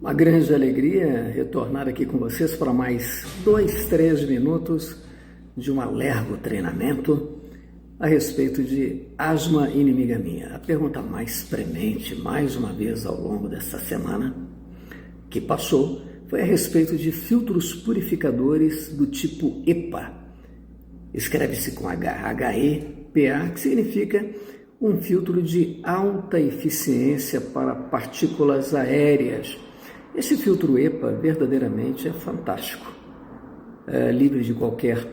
Uma grande alegria retornar aqui com vocês para mais 2, 3 minutos de um alergo treinamento a respeito de asma inimiga minha. A pergunta mais premente, mais uma vez ao longo dessa semana que passou, foi a respeito de filtros purificadores do tipo EPA. Escreve-se com H-E-P-A, que significa um filtro de alta eficiência para partículas aéreas. Esse filtro EPA verdadeiramente é fantástico, livre de qualquer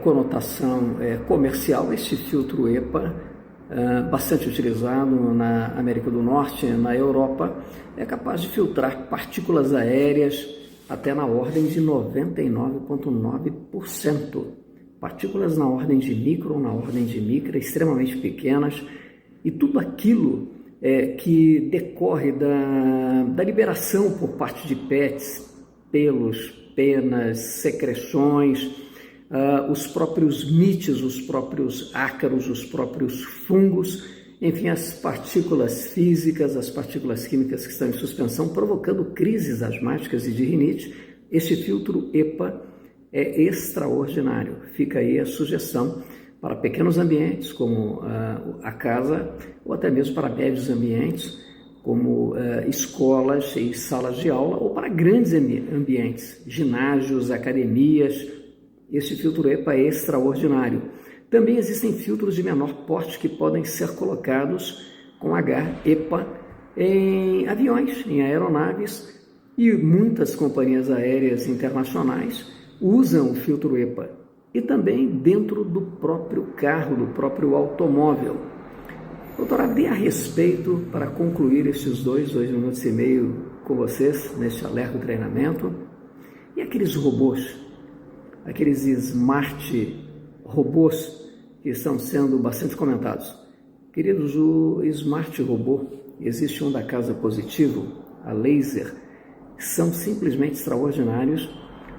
conotação comercial. Este filtro EPA, bastante utilizado na América do Norte, na Europa, é capaz de filtrar partículas aéreas até na ordem de 99,9%. Partículas na ordem de micro ou na ordem de micra, extremamente pequenas, e tudo aquilo que decorre da liberação por parte de PETs, pelos, penas, secreções, os próprios mites, os próprios ácaros, os próprios fungos, enfim, as partículas físicas, as partículas químicas que estão em suspensão, provocando crises asmáticas e de rinite. Este filtro EPA é extraordinário. Fica aí a sugestão para pequenos ambientes, como a casa, ou até mesmo para médios ambientes, como escolas e salas de aula, ou para grandes ambientes, ginásios, academias. Este filtro EPA é extraordinário. Também existem filtros de menor porte que podem ser colocados com H-EPA em aviões, em aeronaves, e muitas companhias aéreas internacionais usam o filtro EPA, e também dentro do próprio carro, do próprio automóvel. Doutora, dê a respeito, para concluir estes 2 minutos e meio com vocês, neste alerta treinamento, e aqueles robôs, aqueles smart robôs que estão sendo bastante comentados. Queridos, o smart robô, existe um da Casa Positivo, a Laser, são simplesmente extraordinários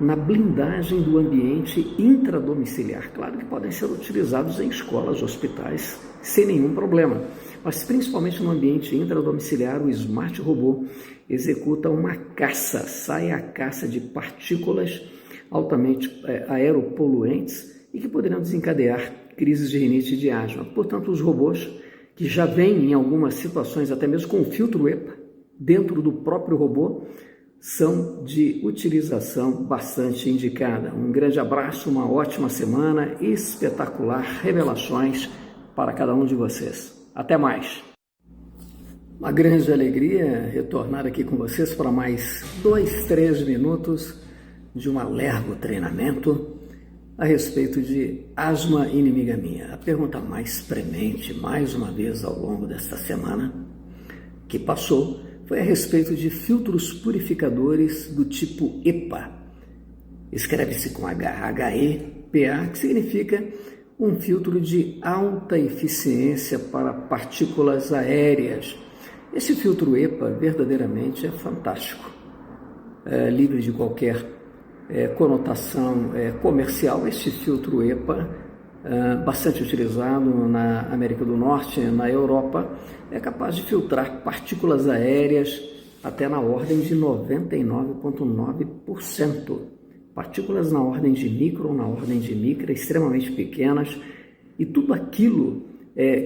na blindagem do ambiente intradomiciliar. Claro que podem ser utilizados em escolas, hospitais, sem nenhum problema, mas principalmente no ambiente intradomiciliar, o Smart Robô executa uma caça, sai a caça de partículas altamente aeropoluentes e que poderiam desencadear crises de rinite e de asma. Portanto, os robôs, que já vêm em algumas situações até mesmo com o filtro EPA dentro do próprio robô, são de utilização bastante indicada. Um grande abraço, uma ótima semana, espetacular revelações para cada um de vocês. Até mais! Uma grande alegria retornar aqui com vocês para mais 2, 3 minutos de um alergo treinamento a respeito de asma inimiga minha. A pergunta mais premente, mais uma vez ao longo desta semana que passou, foi a respeito de filtros purificadores do tipo EPA. Escreve-se com H-E-P-A, que significa um filtro de alta eficiência para partículas aéreas. Esse filtro EPA verdadeiramente é fantástico, livre de qualquer conotação comercial. Este filtro EPA, bastante utilizado na América do Norte, na Europa, é capaz de filtrar partículas aéreas até na ordem de 99,9%. Partículas na ordem de micro ou na ordem de micra, extremamente pequenas, e tudo aquilo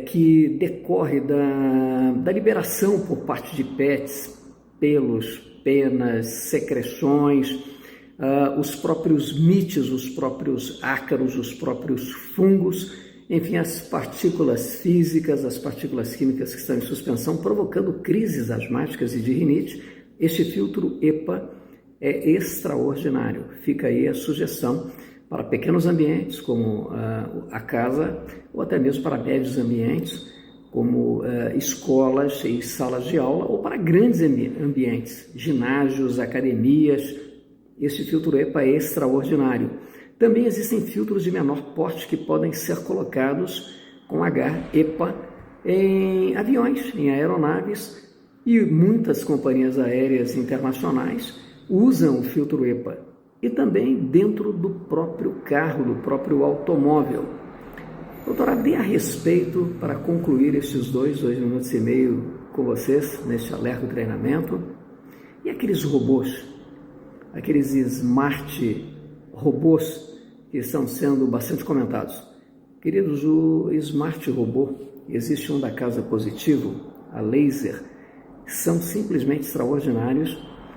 que decorre da liberação por parte de PETs, pelos, penas, secreções, os próprios mites, os próprios ácaros, os próprios fungos, enfim, as partículas físicas, as partículas químicas que estão em suspensão, provocando crises asmáticas e de rinite. Este filtro EPA é extraordinário. Fica aí a sugestão para pequenos ambientes, como a casa, ou até mesmo para médios ambientes, como escolas e salas de aula, ou para grandes ambientes, ginásios, academias. Este filtro EPA é extraordinário. Também existem filtros de menor porte que podem ser colocados com H-EPA em aviões, em aeronaves, e muitas companhias aéreas internacionais usam o filtro EPA, e também dentro do próprio carro, do próprio automóvel. Doutora, dê a respeito, para concluir estes 2 minutos e meio com vocês, neste alerta treinamento, E aqueles robôs, aqueles smart robôs que estão sendo bastante comentados? Queridos, o smart robô, existe um da Casa Positivo, a Laser, são simplesmente extraordinários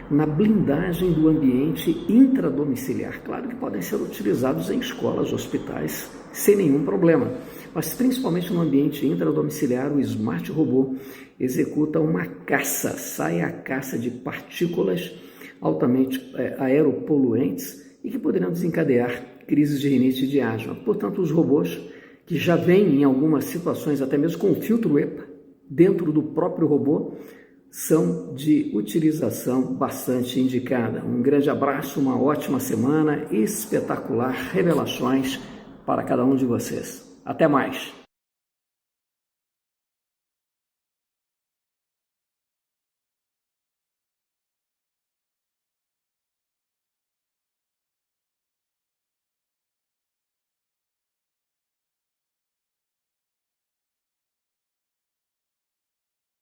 na blindagem do ambiente intradomiciliar. Claro que podem ser utilizados em escolas, hospitais, sem nenhum problema, mas principalmente no ambiente intradomiciliar, o Smart Robô executa uma caça, sai a caça de partículas altamente aeropoluentes e que poderiam desencadear crises de rinite e de asma. Portanto, os robôs que já vêm em algumas situações, até mesmo com filtro EPA, dentro do próprio robô, são de utilização bastante indicada. Um grande abraço, uma ótima semana, espetacular revelações para cada um de vocês. Até mais!